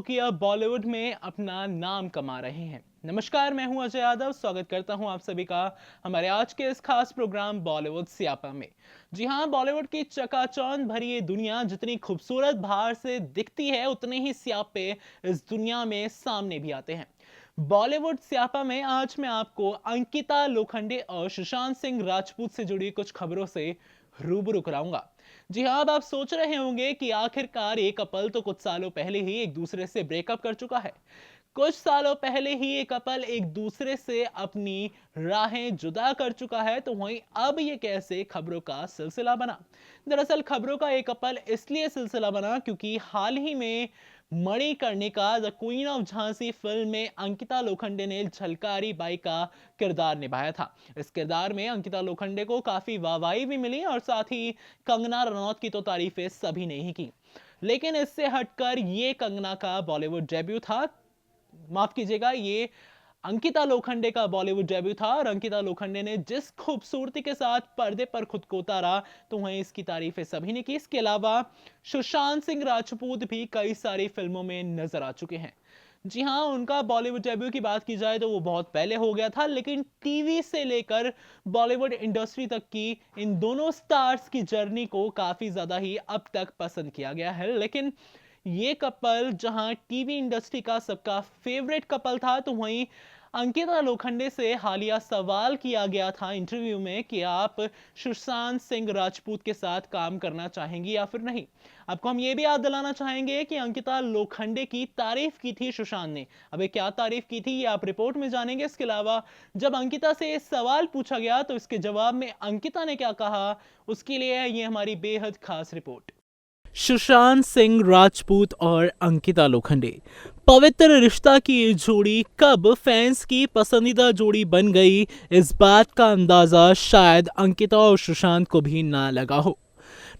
कि अब बॉलीवुड में अपना नाम कमा रहे हैं। नमस्कार, मैं हूं अजय यादव। स्वागत करता हूं आप सभी का हमारे आज के इस खास प्रोग्राम बॉलीवुड स्यापा में। जी हां, बॉलीवुड की चकाचौंध भरी ये दुनिया जितनी खूबसूरत बाहर से दिखती है, उतने ही स्यापे इस दुनिया में सामने भी आते हैं। बॉलीवुड स्यापा में आज मैं आपको अंकिता लोखंडे और सुशांत सिंह राजपूत से जुड़ी कुछ खबरों से रूबरू कराऊंगा। जी हाँ, अब आप सोच रहे होंगे कि आखिरकार ये कपल तो कुछ सालों पहले ही एक दूसरे से ब्रेकअप कर चुका है। कुछ सालों पहले ही ये कपल एक दूसरे से अपनी राहें जुदा कर चुका है, तो वहीं अब ये कैसे खबरों का सिलसिला बना। दरअसल खबरों का एक कपल इसलिए सिलसिला बना क्योंकि हाल ही में Manikarnika the queen of Jhansi film में अंकिता लोखंडे ने झलकारी बाई का किरदार निभाया था। इस किरदार में अंकिता लोखंडे को काफी वाहवाही भी मिली और साथ ही कंगना रनौत की तो तारीफें सभी ने ही की। लेकिन इससे हटकर ये कंगना का बॉलीवुड डेब्यू था, माफ कीजिएगा, ये अंकिता लोखंडे का बॉलीवुड डेब्यू था। और अंकिता लोखंडे ने जिस खूबसूरती के साथ पर्दे पर खुद को उतारा, तो वहीं इसकी तारीफें सभी ने की। इसके अलावा सुशांत सिंह राजपूत भी कई सारी फिल्मों में नजर आ चुके हैं। जी हां, उनका बॉलीवुड डेब्यू की बात की जाए तो वो बहुत पहले हो गया था, लेकिन टीवी से लेकर बॉलीवुड इंडस्ट्री तक की इन दोनों स्टार्स की जर्नी को काफी ज्यादा ही अब तक पसंद किया गया है। लेकिन ये कपल जहां टीवी इंडस्ट्री का सबका फेवरेट कपल था, तो वहीं अंकिता लोखंडे से हालिया सवाल किया गया था इंटरव्यू में कि आप सुशांत सिंह राजपूत के साथ काम करना चाहेंगी या फिर नहीं। आपको हम ये भी याद दिलाना चाहेंगे कि अंकिता लोखंडे की तारीफ की थी सुशांत ने। अब क्या तारीफ की थी ये आप रिपोर्ट में जानेंगे। इसके अलावा जब अंकिता से सवाल पूछा गया तो इसके जवाब में अंकिता ने क्या कहा, उसके लिए है ये हमारी बेहद खास रिपोर्ट। सुशांत सिंह राजपूत और अंकिता लोखंडे, पवित्र रिश्ता की ये जोड़ी कब फैंस की पसंदीदा जोड़ी बन गई, इस बात का अंदाजा शायद अंकिता और सुशांत को भी ना लगा हो।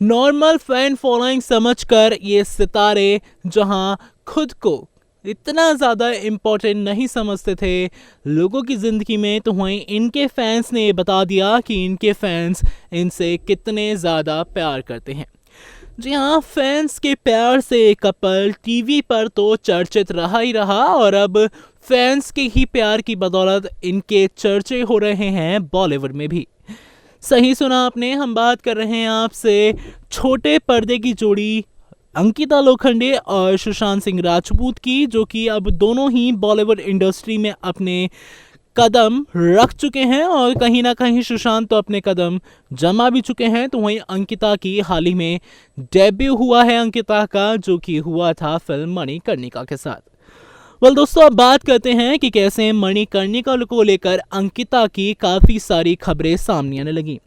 नॉर्मल फैन फॉलोइंग समझकर ये सितारे जहां खुद को इतना ज्यादा इम्पोर्टेंट नहीं समझते थे लोगों की जिंदगी में, तो वहीं इनके फैंस ने बता दिया कि इनके फैंस इनसे कितने ज्यादा प्यार करते हैं। जी हाँ, फैंस के प्यार से कपल टीवी पर तो चर्चित रहा ही रहा और अब फैंस के ही प्यार की बदौलत इनके चर्चे हो रहे हैं बॉलीवुड में भी। सही सुना आपने, हम बात कर रहे हैं आपसे छोटे पर्दे की जोड़ी अंकिता लोखंडे और सुशांत सिंह राजपूत की, जो कि अब दोनों ही बॉलीवुड इंडस्ट्री में अपने कदम रख चुके हैं और कहीं ना कहीं सुशांत तो अपने कदम जमा भी चुके हैं। तो वहीं अंकिता की हाल ही में डेब्यू हुआ है अंकिता का, जो कि हुआ था फिल्म मणिकर्णिका के साथ। दोस्तों, अब बात करते हैं कि कैसे मणिकर्णिका को लेकर अंकिता की काफी सारी खबरें सामने आने लगी।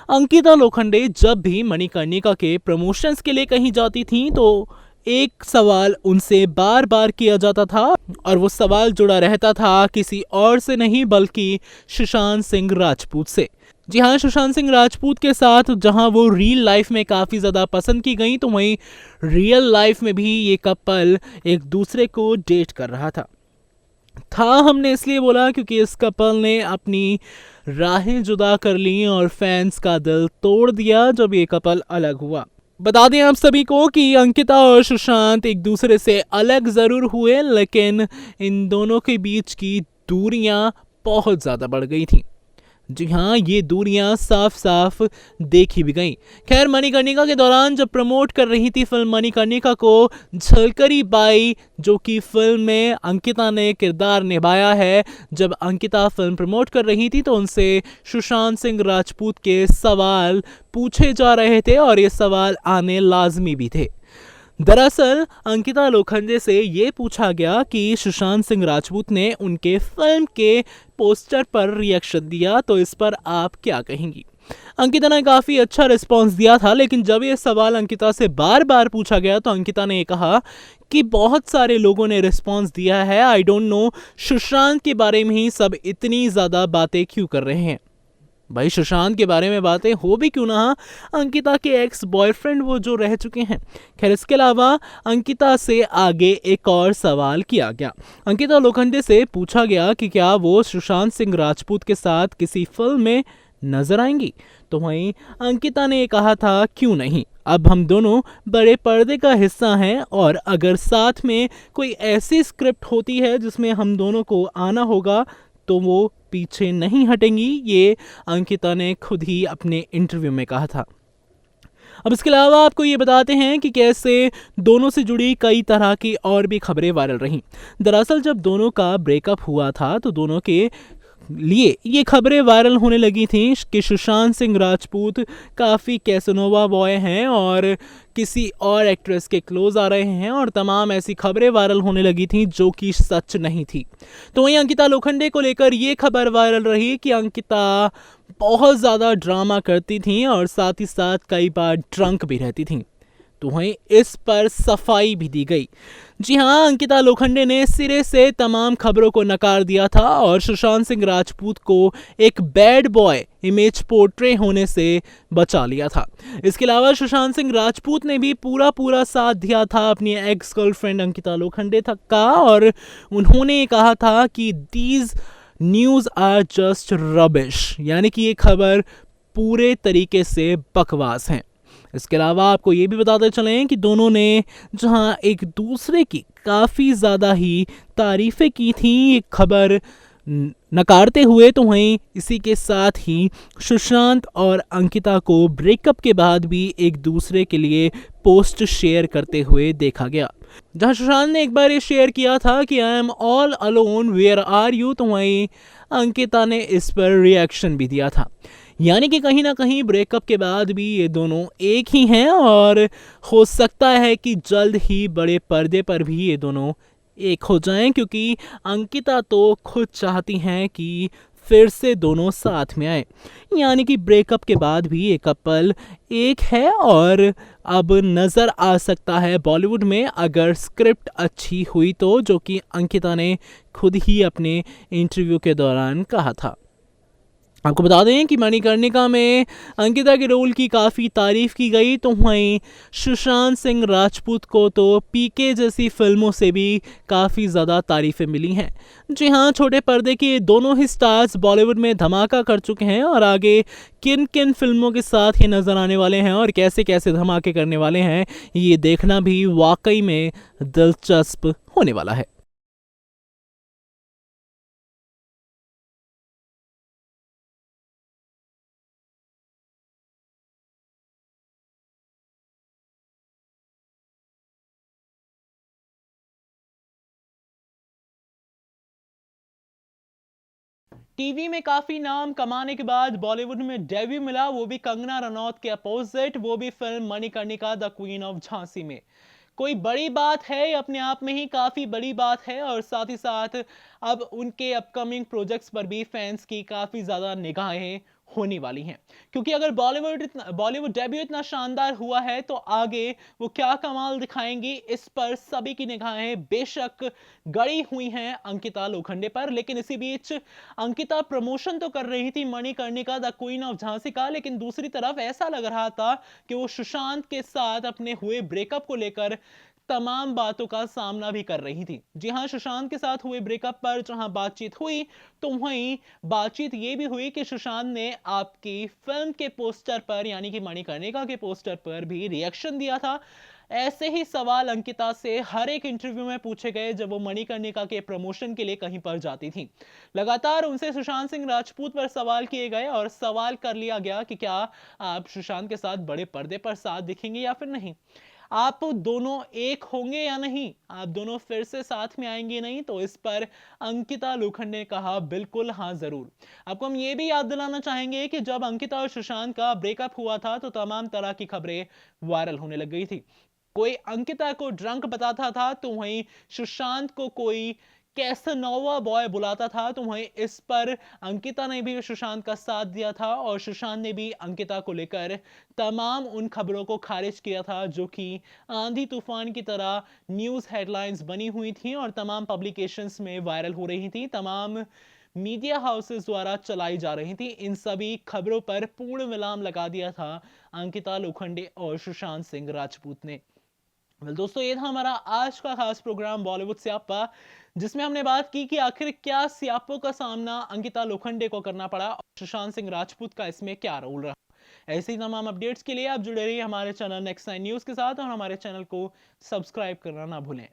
अंकिता लोखंडे जब भी मणिकर्णिका के प्रमोशंस के लिए कहीं जाती थी तो एक सवाल उनसे बार बार किया जाता था और वो सवाल जुड़ा रहता था किसी और से नहीं बल्कि सुशांत सिंह राजपूत से। जी हाँ, सुशांत सिंह राजपूत के साथ जहां वो रियल लाइफ में काफ़ी ज़्यादा पसंद की गई, तो वहीं रियल लाइफ में भी ये कपल एक दूसरे को डेट कर रहा था। हमने इसलिए बोला क्योंकि इस कपल ने अपनी राहें जुदा कर ली और फैंस का दिल तोड़ दिया जब ये कपल अलग हुआ। बता दें आप सभी को कि अंकिता और सुशांत एक दूसरे से अलग जरूर हुए, लेकिन इन दोनों के बीच की दूरियां बहुत ज़्यादा बढ़ गई थी। जी हाँ, ये दूरियां साफ साफ देखी भी गई। खैर, मणिकर्णिका के दौरान जब प्रमोट कर रही थी फिल्म मणिकर्णिका को, झलकरी बाई जो कि फिल्म में अंकिता ने किरदार निभाया है, जब अंकिता फिल्म प्रमोट कर रही थी तो उनसे सुशांत सिंह राजपूत के सवाल पूछे जा रहे थे और ये सवाल आने लाजमी भी थे। दरअसल अंकिता लोखंडे से ये पूछा गया कि सुशांत सिंह राजपूत ने उनके फिल्म के पोस्टर पर रिएक्शन दिया, तो इस पर आप क्या कहेंगी। अंकिता ने काफी अच्छा रिस्पांस दिया था, लेकिन जब ये सवाल अंकिता से बार बार पूछा गया तो अंकिता ने कहा कि बहुत सारे लोगों ने रिस्पांस दिया है, आई डोंट नो सुशांत के बारे में ही सब इतनी ज्यादा बातें क्यों कर रहे हैं। भाई, सुशांत के बारे में बातें हो भी क्यों ना, अंकिता के एक्स बॉयफ्रेंड वो जो रह चुके हैं। खैर, इसके अलावा अंकिता से आगे एक और सवाल किया गया। अंकिता लोखंडे से पूछा गया कि क्या वो सुशांत सिंह राजपूत के साथ किसी फिल्म में नजर आएंगी, तो वहीं अंकिता ने कहा था क्यों नहीं, अब हम दोनों बड़े पर्दे का हिस्सा हैं और अगर साथ में कोई ऐसी स्क्रिप्ट होती है जिसमें हम दोनों को आना होगा तो वो पीछे नहीं हटेंगी, ये अंकिता ने खुद ही अपने इंटरव्यू में कहा था। अब इसके अलावा आपको ये बताते हैं कि कैसे दोनों से जुड़ी कई तरह की और भी खबरें वायरल रहीं। दरअसल जब दोनों का ब्रेकअप हुआ था तो दोनों के लिए ये खबरें वायरल होने लगी थी कि सुशांत सिंह राजपूत काफ़ी कैसनोवा बॉय हैं और किसी और एक्ट्रेस के क्लोज आ रहे हैं, और तमाम ऐसी खबरें वायरल होने लगी थी जो कि सच नहीं थी। तो वहीं अंकिता लोखंडे को लेकर ये खबर वायरल रही कि अंकिता बहुत ज़्यादा ड्रामा करती थी और साथ ही साथ कई बार ड्रंक भी रहती थी। तो वहीं इस पर सफाई भी दी गई। जी हाँ, अंकिता लोखंडे ने सिरे से तमाम खबरों को नकार दिया था और सुशांत सिंह राजपूत को एक बैड बॉय इमेज पोर्ट्रे होने से बचा लिया था। इसके अलावा सुशांत सिंह राजपूत ने भी पूरा साथ दिया था अपनी एक्स गर्लफ्रेंड अंकिता लोखंडे का, और उन्होंने कहा था कि these news are just rubbish, यानी कि ये खबर पूरे तरीके से बकवास है। इसके अलावा आपको ये भी बताते चलें कि दोनों ने जहां एक दूसरे की काफ़ी ज़्यादा ही तारीफ़ें की थी ये खबर नकारते हुए, तो वहीं इसी के साथ ही सुशांत और अंकिता को ब्रेकअप के बाद भी एक दूसरे के लिए पोस्ट शेयर करते हुए देखा गया। जहां सुशांत ने एक बार ये शेयर किया था कि I am all alone where are you, तो वहीं अंकिता ने इस पर रिएक्शन भी दिया था। यानी कि कहीं ना कहीं ब्रेकअप के बाद भी ये दोनों एक ही हैं और हो सकता है कि जल्द ही बड़े पर्दे पर भी ये दोनों एक हो जाएं, क्योंकि अंकिता तो खुद चाहती हैं कि फिर से दोनों साथ में आए। यानी कि ब्रेकअप के बाद भी ये कपल एक है और अब नज़र आ सकता है बॉलीवुड में, अगर स्क्रिप्ट अच्छी हुई तो, जो कि अंकिता ने खुद ही अपने इंटरव्यू के दौरान कहा था। आपको बता दें कि मणिकर्णिका में अंकिता के रोल की काफ़ी तारीफ की गई, तो वहीं सुशांत सिंह राजपूत को तो पीके जैसी फिल्मों से भी काफ़ी ज़्यादा तारीफें मिली हैं। जी हाँ, छोटे पर्दे के दोनों ही स्टार्स बॉलीवुड में धमाका कर चुके हैं और आगे किन किन फिल्मों के साथ ये नज़र आने वाले हैं और कैसे कैसे धमाके करने वाले हैं, ये देखना भी वाकई में दिलचस्प होने वाला है। टीवी में काफी नाम कमाने के बाद बॉलीवुड में डेब्यू मिला, वो भी कंगना रनौत के अपोजिट, वो भी film Manikarnika the queen of Jhansi में। कोई बड़ी बात है, अपने आप में ही काफी बड़ी बात है, और साथ ही साथ अब उनके अपकमिंग प्रोजेक्ट्स पर भी फैंस की काफी ज्यादा निगाहें होने वाली हैं, क्योंकि अगर बॉलीवुड डेब्यू इतना शानदार हुआ है तो आगे वो क्या कमाल दिखाएंगी, इस पर सभी की निगाहें बेशक गड़ी हुई हैं अंकिता लोखंडे पर। लेकिन इसी बीच अंकिता प्रमोशन तो कर रही थी Manikarnika the queen of Jhansi का, लेकिन दूसरी तरफ ऐसा लग रहा था कि वो सुशांत के साथ अपने हुए ब्रेकअप को लेकर तमाम बातों का सामना भी कर रही थी। जी हां, सुशांत के साथ हुए ब्रेकअप पर जहां बातचीत हुई तो वहीं बातचीत ये भी हुई कि सुशांत ने आपकी फिल्म के पोस्टर पर, यानी कि मणिकर्णिका के पोस्टर पर भी रिएक्शन दिया था। ऐसे ही सवाल अंकिता से हर एक इंटरव्यू में पूछे गए जब वो मणिकर्णिका के प्रमोशन के लिए कहीं पर जाती थी। लगातार उनसे सुशांत सिंह राजपूत पर सवाल किए गए और सवाल कर लिया गया कि क्या आप सुशांत के साथ बड़े पर्दे पर साथ दिखेंगे या फिर नहीं, आप दोनों एक होंगे या नहीं, आप दोनों फिर से साथ में आएंगे नहीं। तो इस पर अंकिता लोखंडे ने कहा बिल्कुल हाँ जरूर। आपको हम ये भी याद दिलाना चाहेंगे कि जब अंकिता और सुशांत का ब्रेकअप हुआ था तो तमाम तरह की खबरें वायरल होने लग गई थी। कोई अंकिता को ड्रंक बताता था तो वहीं सुशांत को कोई कैसनोवा बॉय बुलाता था, तो वहीं इस पर अंकिता ने भी सुशांत का साथ दिया था और सुशांत ने भी अंकिता को लेकर तमाम उन खबरों को खारिज किया था जो कि आंधी तूफान की तरह न्यूज़ हेडलाइंस बनी हुई थी और तमाम पब्लिकेशंस में वायरल हो रही थी, तमाम मीडिया हाउसेस द्वारा चलाई जा रही थी। इन सभी खबरों पर पूर्ण विराम लगा दिया था अंकिता लोखंडे और सुशांत सिंह राजपूत ने। दोस्तों, ये था हमारा आज का खास प्रोग्राम बॉलीवुड स्यापा, जिसमें हमने बात की कि आखिर क्या स्यापों का सामना अंकिता लोखंडे को करना पड़ा और सुशांत सिंह राजपूत का इसमें क्या रोल रहा। ऐसे ही तमाम अपडेट्स के लिए आप जुड़े रहिए हमारे चैनल नेक्स्ट 9 न्यूज़ के साथ और हमारे चैनल को सब्सक्राइब करना ना भूलें।